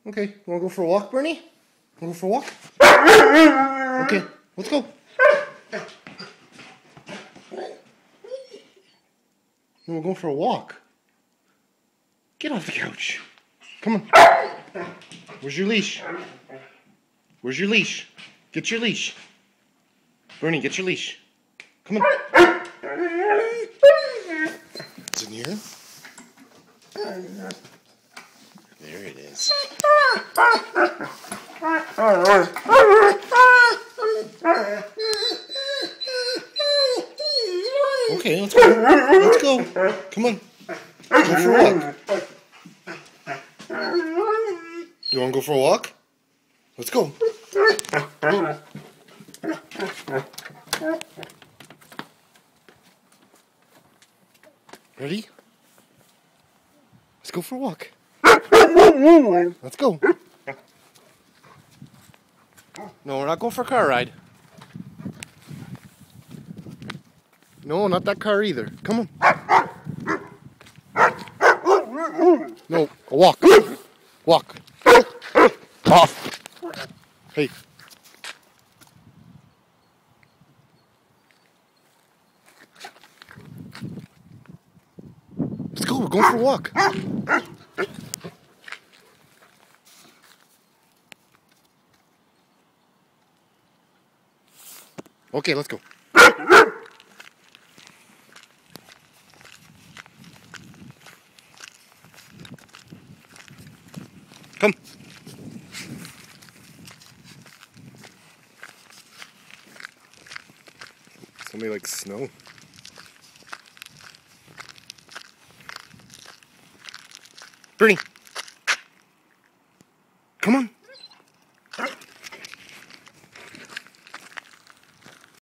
Okay, you wanna go for a walk, Bernie? Wanna go for a walk? Okay, let's go. We're going for a walk. Get off the couch. Come on. Where's your leash? Where's your leash? Get your leash. Bernie, get your leash. Come on. It's in here. There it is. Okay, let's go. Let's go. Come on. Go for a walk. You want to go for a walk? Let's go. Ready? Let's go for a walk. Let's go. No, we're not going for a car ride. No, not that car either. Come on. No, a walk. Walk. Off. Hey. Let's go, we're going for a walk. Okay, let's go. Come. Somebody likes snow. Bernie. Come on.